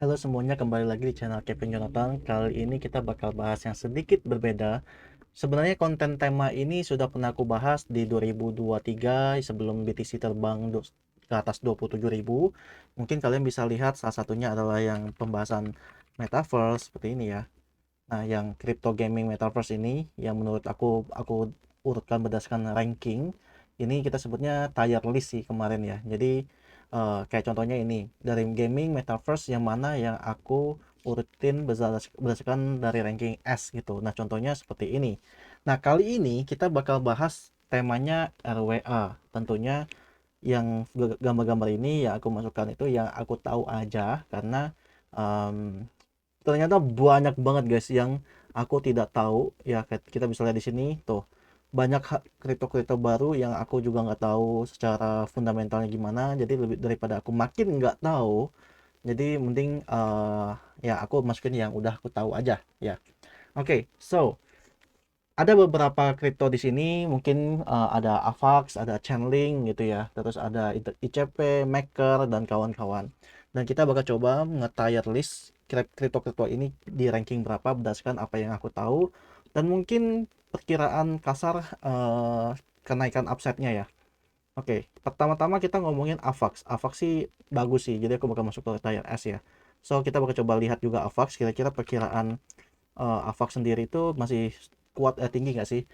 Halo semuanya, kembali lagi di channel Kevin Jonathan. Kali ini kita bakal bahas yang sedikit berbeda. Sebenarnya konten tema ini sudah pernah aku bahas di 2023 sebelum BTC terbang ke atas 27.000. Mungkin kalian bisa lihat salah satunya adalah yang pembahasan metaverse seperti ini ya. Nah, yang crypto gaming metaverse ini yang menurut aku urutkan berdasarkan ranking. Ini kita sebutnya tier list sih kemarin ya. Jadi kayak contohnya ini dari gaming metaverse yang mana yang aku urutin berdasarkan dari ranking S gitu. Nah, contohnya seperti ini. Nah, kali ini kita bakal bahas temanya RWA. Tentunya yang gambar-gambar ini yang aku masukkan itu yang aku tahu aja karena em, ternyata banyak banget guys yang aku tidak tahu ya. Kita bisa lihat di sini tuh banyak kripto-kripto baru yang aku juga nggak tahu secara fundamentalnya gimana, jadi lebih daripada aku makin nggak tahu, jadi mending ya aku masukin yang udah aku tahu aja ya. Oke, so ada beberapa kripto di sini, mungkin ada AVAX, ada Chainlink gitu ya, terus ada ICP, Maker, dan kawan-kawan. Dan kita bakal coba nge-tier list kripto-kripto ini di ranking berapa berdasarkan apa yang aku tahu, dan mungkin perkiraan kasar kenaikan upside-nya ya. Oke, pertama-tama kita ngomongin AVAX. AVAX sih bagus sih, jadi aku bakal masuk ke tier S ya. So, kita bakal coba lihat juga AVAX, kira-kira perkiraan AVAX sendiri itu masih kuat, tinggi nggak sih?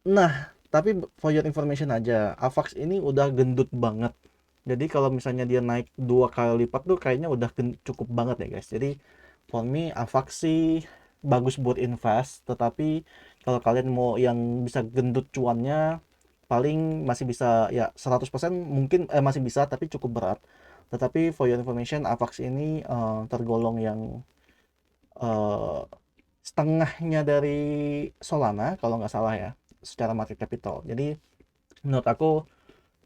Nah, tapi for your information aja, AVAX ini udah gendut banget. Jadi kalau misalnya dia naik 2 kali lipat tuh kayaknya udah cukup banget ya guys. Jadi for me AVAX sih bagus buat invest, tetapi kalau kalian mau yang bisa gendut cuannya, paling masih bisa ya 100% mungkin, masih bisa tapi cukup berat. Tetapi for your information, AVAX ini tergolong yang eh, setengahnya dari Solana kalau nggak salah ya, secara market capital. Jadi menurut aku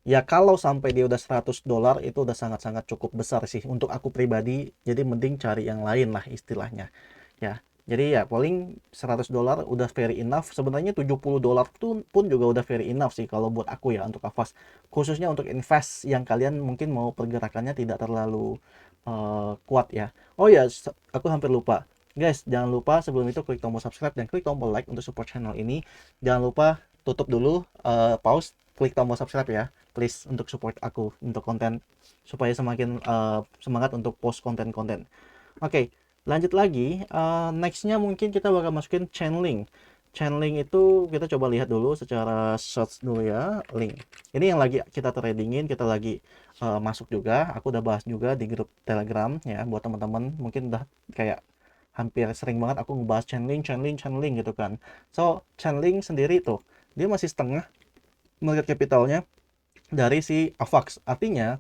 ya kalau sampai dia udah $100 itu udah sangat-sangat cukup besar sih untuk aku pribadi. Jadi mending cari yang lain lah istilahnya ya. Jadi ya paling $100 udah very enough. Sebenarnya $70 tuh pun juga udah very enough sih kalau buat aku ya untuk Avast. Khususnya untuk invest yang kalian mungkin mau pergerakannya tidak terlalu kuat ya. Oh ya, aku hampir lupa. Guys, jangan lupa sebelum itu klik tombol subscribe dan klik tombol like untuk support channel ini. Jangan lupa tutup dulu, pause, klik tombol subscribe ya. Please untuk support aku untuk konten supaya semakin semangat untuk post konten-konten. Oke, lanjut lagi. Nextnya mungkin kita bakal masukin Chainlink. Chainlink itu kita coba lihat dulu secara search dulu ya, link. Ini yang lagi kita tradingin, kita lagi masuk juga. Aku udah bahas juga di grup Telegram ya, buat teman-teman mungkin udah kayak hampir sering banget aku ngebahas Chainlink, Chainlink, Chainlink gitu kan. So, Chainlink sendiri tuh dia masih setengah market capitalnya dari si AVAX. Artinya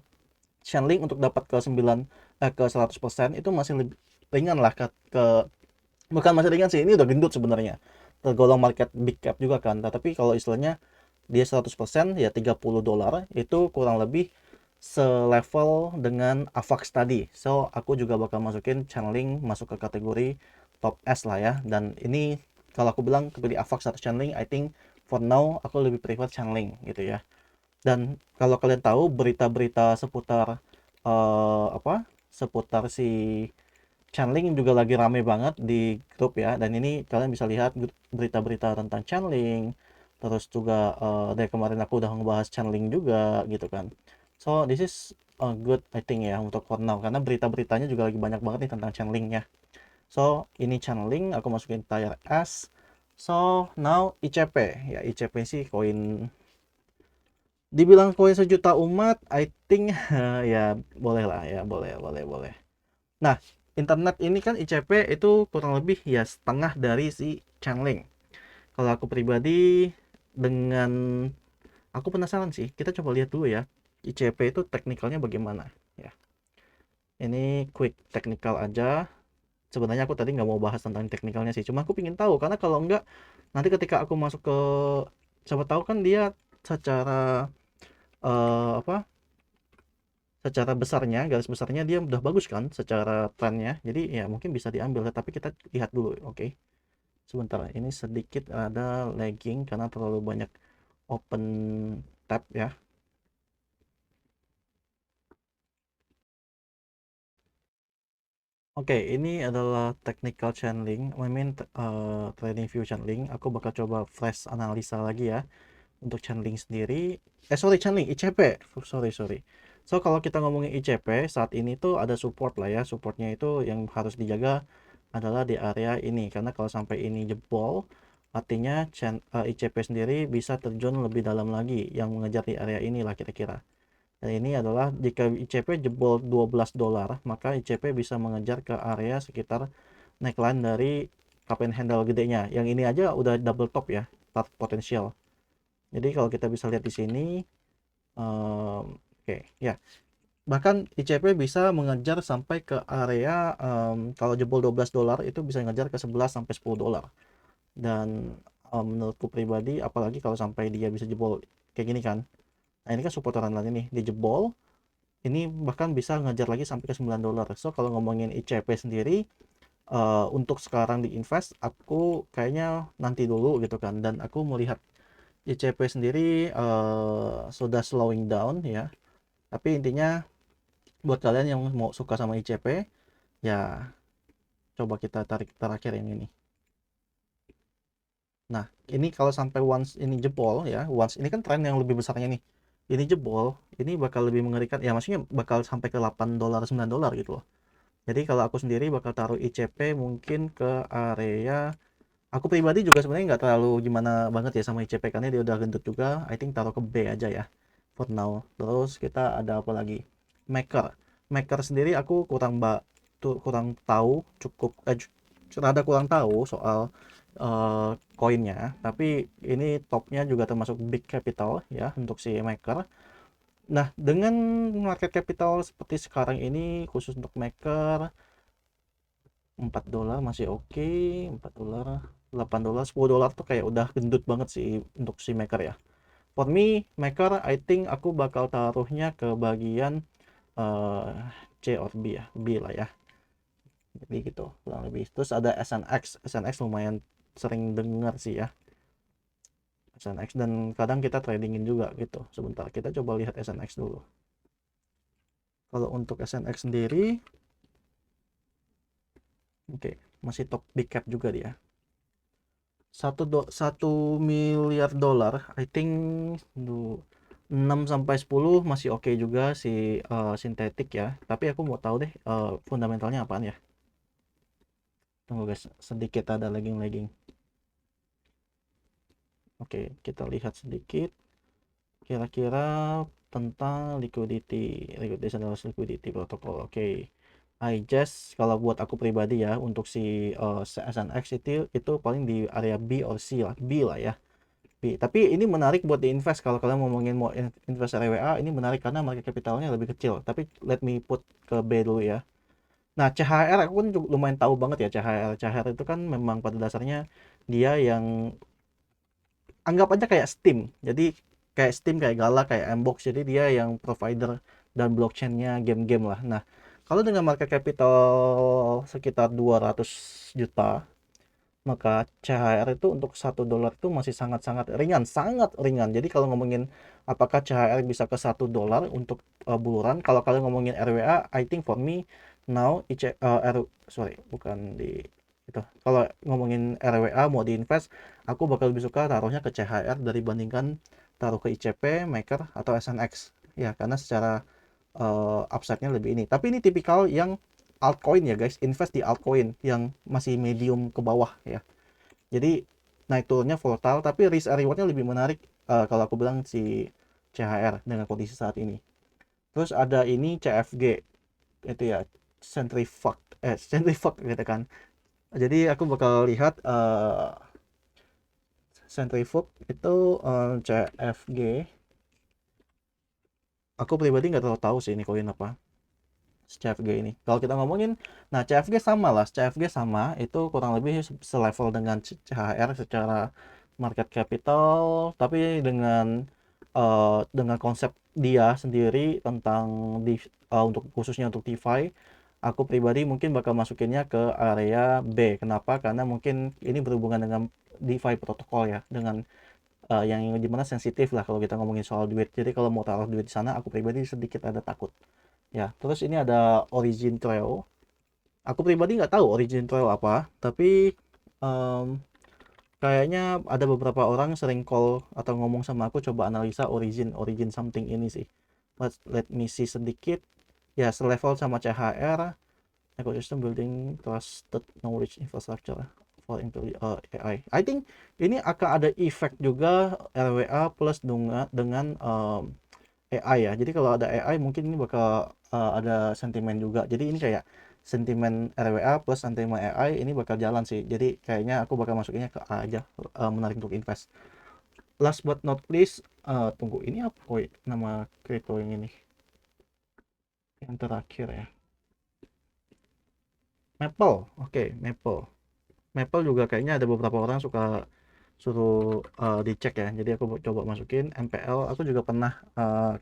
Chainlink untuk dapat ke 100% itu masih lebih ringan lah bukan masih ringan sih, ini udah gendut sebenarnya. Tergolong market big cap juga kan. Tapi kalau istilahnya dia 100% ya $30 itu kurang lebih selevel dengan AVAX tadi. So, aku juga bakal masukin Chainlink masuk ke kategori top S lah ya. Dan ini kalau aku bilang pilih AVAX atau Chainlink, I think for now aku lebih prefer Chainlink gitu ya. Dan kalau kalian tahu berita-berita seputar apa? Seputar si Chainlink juga lagi rame banget di grup ya. Dan ini kalian bisa lihat berita-berita tentang Chainlink. Terus juga dari kemarin aku udah ngebahas Chainlink juga gitu kan. So this is good I think ya untuk for now karena berita-beritanya juga lagi banyak banget nih tentang Chainlinknya. So ini Chainlink aku masukin tier S. So now ICP ya, ICP sih koin, dibilang koin sejuta umat, I think ya boleh lah ya, boleh, boleh, boleh. Nah, internet ini kan ICP itu kurang lebih ya setengah dari si Chainlink. Kalau aku pribadi dengan aku penasaran sih, kita coba lihat dulu ya. ICP itu teknikalnya bagaimana ya. Ini quick technical aja. Sebenarnya aku tadi nggak mau bahas tentang teknikalnya sih, cuma aku pingin tahu karena kalau enggak nanti ketika aku masuk ke, siapa tahu kan dia secara apa, secara besarnya, garis besarnya dia udah bagus kan secara trennya. Jadi ya mungkin bisa diambil, tapi kita lihat dulu. Oke. Sebentar, ini sedikit ada lagging karena terlalu banyak open tab ya. Oke, ini adalah technical channeling, trading view channeling. Aku bakal coba flash analisa lagi ya untuk channeling sendiri. Channeling ICP. Sorry. So kalau kita ngomongin ICP saat ini tuh ada support lah ya. Supportnya itu yang harus dijaga adalah di area ini, karena kalau sampai ini jebol, artinya ICP sendiri bisa terjun lebih dalam lagi yang mengejar di area inilah kira-kira. Dan ini adalah jika ICP jebol $12, maka ICP bisa mengejar ke area sekitar neckline dari cup and handle gedenya. Yang ini aja udah double top ya, top potensial. Jadi kalau kita bisa lihat di sini, oke, ya. Bahkan ICP bisa mengejar sampai ke area, kalau jebol $12 itu bisa mengejar ke 11 sampai $10. Dan menurutku pribadi, apalagi kalau sampai dia bisa jebol kayak gini kan. Nah, ini kan support lagi nih, dijebol ini bahkan bisa ngejar lagi sampai ke $9. So kalau ngomongin ICP sendiri, untuk sekarang diinvest aku kayaknya nanti dulu gitu kan. Dan aku melihat ICP sendiri sudah slowing down ya, tapi intinya buat kalian yang mau suka sama ICP ya, coba kita tarik terakhir yang ini. Nah, ini kalau sampai once ini jebol ya, once ini kan tren yang lebih besarnya nih, ini jebol, ini bakal lebih mengerikan ya, maksudnya bakal sampai ke $8 $9 gitu loh. Jadi kalau aku sendiri bakal taruh ICP mungkin ke area, aku pribadi juga sebenarnya nggak terlalu gimana banget ya sama ICP karena dia udah gendut juga. I think taruh ke B aja ya for now. Terus kita ada apa lagi? Maker. Maker sendiri aku kurang tahu, rada kurang tahu soal koinnya. Tapi ini topnya juga termasuk big capital ya untuk si Maker. Nah, dengan market capital seperti sekarang ini khusus untuk Maker, $4 masih oke. $4, $8, $10 tuh kayak udah gendut banget sih untuk si Maker ya. For me, Maker I think aku bakal taruhnya ke bagian uh, C or B ya, B lah ya. Jadi gitu kurang lebih. Terus ada SNX lumayan sering dengar sih ya, SNX, dan kadang kita tradingin juga gitu. Sebentar kita coba lihat SNX dulu. Kalau untuk SNX sendiri, oke, masih top big cap juga dia. 1 miliar dolar I think 6 sampai 10 masih oke juga si sintetik ya. Tapi aku mau tahu deh fundamentalnya apaan ya. Tunggu guys, sedikit ada lagging. Oke, kita lihat sedikit kira-kira tentang liquidity protocol. Oke. IJS kalau buat aku pribadi ya, untuk si SNX itu paling di area B or C lah, B lah ya. Tapi ini menarik buat diinvest. Kalau kalian ngomongin mau invest RWA, ini menarik karena market capitalnya lebih kecil. Tapi let me put ke B dulu ya. Nah, CHR aku kan juga lumayan tahu banget ya CHR. CHR itu kan memang pada dasarnya dia yang anggap aja kayak Steam. Jadi kayak Steam, kayak Gala, kayak Mbox. Jadi dia yang provider dan blockchainnya game-game lah. Nah, kalau dengan market capital sekitar 200 juta, maka CHR itu untuk $1 itu masih sangat-sangat ringan, sangat ringan. Jadi kalau ngomongin apakah CHR bisa ke $1 untuk buluran, kalau kalian ngomongin RWA, I think for me now sorry, bukan di itu. Kalau ngomongin RWA mau diinvest, aku bakal lebih suka taruhnya ke CHR dibandingkan taruh ke ICP, Maker atau SNX. Ya, karena secara upside-nya lebih ini. Tapi ini tipikal yang altcoin ya guys, invest di altcoin yang masih medium ke bawah ya. Jadi naik turunnya volatile, tapi risk rewardnya lebih menarik kalau aku bilang si CHR dengan kondisi saat ini. Terus ada ini CFG itu ya, centrifug gitu kan. Jadi aku bakal lihat centrifug itu CFG. Aku pribadi nggak terlalu tahu sih ini koin apa. CFG ini. Kalau kita ngomongin, nah CFG sama lah, CFG sama itu kurang lebih selevel dengan CHR secara market capital, tapi dengan konsep dia sendiri tentang untuk khususnya untuk DeFi, aku pribadi mungkin bakal masukinnya ke area B. Kenapa? Karena mungkin ini berhubungan dengan DeFi protokol ya, dengan yang dimana sensitif lah kalau kita ngomongin soal duit. Jadi kalau mau taruh duit di sana, aku pribadi sedikit ada takut. Ya, terus ini ada Origin Trail. Aku pribadi nggak tahu origin trail apa, tapi em, kayaknya ada beberapa orang sering call atau ngomong sama aku coba analisa origin origin something ini sih. Let me see sedikit. Ya, selevel sama CHR, ecosystem building trusted knowledge infrastructure for AI. I think ini akan ada efek juga RWA plus dengan AI ya. Jadi kalau ada AI mungkin ini bakal ada sentimen juga. Jadi ini kayak sentimen RWA plus sentimen AI ini bakal jalan sih. Jadi kayaknya aku bakal masukinnya ke A aja, menarik untuk invest. Last but not least, tunggu ini apa koi nama crypto yang ini? Yang terakhir ya. Maple. Oke, Maple. Maple juga kayaknya ada beberapa orang suka suruh dicek ya. Jadi aku coba masukin MPL. Aku juga pernah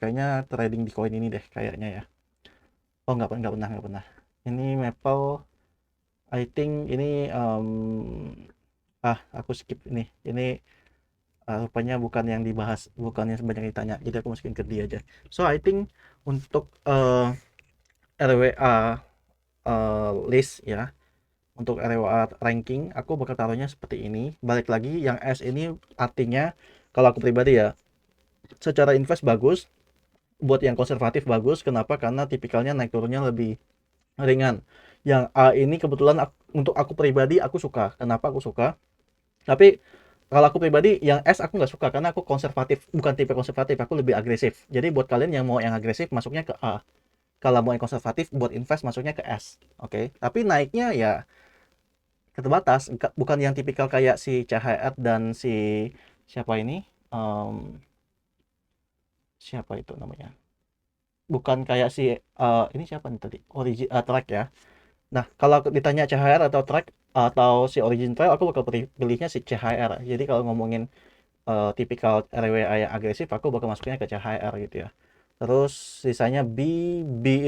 kayaknya trading di koin ini deh kayaknya ya. Oh, nggak pernah. Ini Maple, I think ini aku skip ini. Ini rupanya bukan yang dibahas, bukan yang sebanyak ditanya. Jadi aku masukin ke dia aja. So I think untuk RWA list ya, untuk RWA ranking aku bakal taruhnya seperti ini. Balik lagi yang S ini artinya kalau aku pribadi ya, secara invest bagus, buat yang konservatif bagus. Kenapa? Karena tipikalnya naik turunnya lebih ringan. Yang A ini kebetulan untuk aku pribadi aku suka. Kenapa aku suka? Tapi kalau aku pribadi yang S aku nggak suka karena aku konservatif, bukan tipe konservatif, aku lebih agresif. Jadi buat kalian yang mau yang agresif masuknya ke A. Kalau mau yang konservatif buat invest masuknya ke S. Oke. Tapi naiknya ya terbatas, bukan yang tipikal kayak si CHR dan si siapa ini? Em, siapa itu namanya? Bukan kayak si ini siapa nih tadi? Track ya. Nah, kalau ditanya CHR atau track atau si origin trail, aku bakal pilihnya si CHR. Jadi kalau ngomongin tipikal RWA yang agresif, aku bakal masuknya ke CHR gitu ya. Terus sisanya B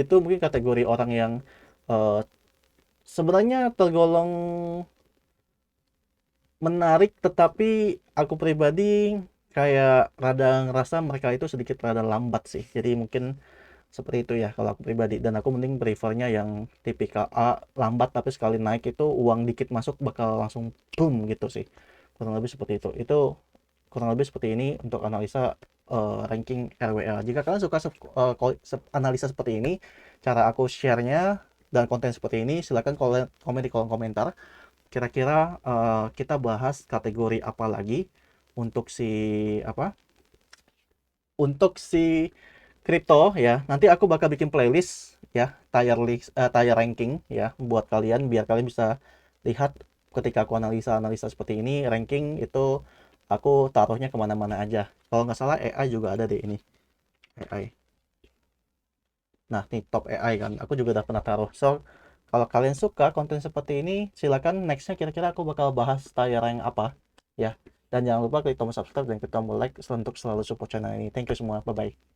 itu mungkin kategori orang yang eh, sebenarnya tergolong menarik, tetapi aku pribadi kayak rada ngerasa mereka itu sedikit rada lambat sih. Jadi mungkin seperti itu ya kalau aku pribadi, dan aku mending prefernya yang tipikal A, lambat tapi sekali naik itu uang dikit masuk bakal langsung boom gitu sih. Kurang lebih seperti itu kurang lebih seperti ini untuk analisa ranking RWA. Jika kalian suka analisa seperti ini, cara aku share-nya dan konten seperti ini, silahkan komen di kolom komentar. Kira-kira kita bahas kategori apa lagi untuk si apa? Untuk si kripto ya. Nanti aku bakal bikin playlist ya, tier ranking ya buat kalian biar kalian bisa lihat ketika aku analisa seperti ini ranking itu aku taruhnya kemana-mana aja. Kalau nggak salah AI juga ada di ini. AI. Nah, ini top AI kan. Aku juga udah pernah taruh. So, kalau kalian suka konten seperti ini, silakan nextnya kira-kira aku bakal bahas tier rank apa ya. Dan jangan lupa klik tombol subscribe dan klik tombol like untuk selalu support channel ini. Thank you semua. Bye-bye.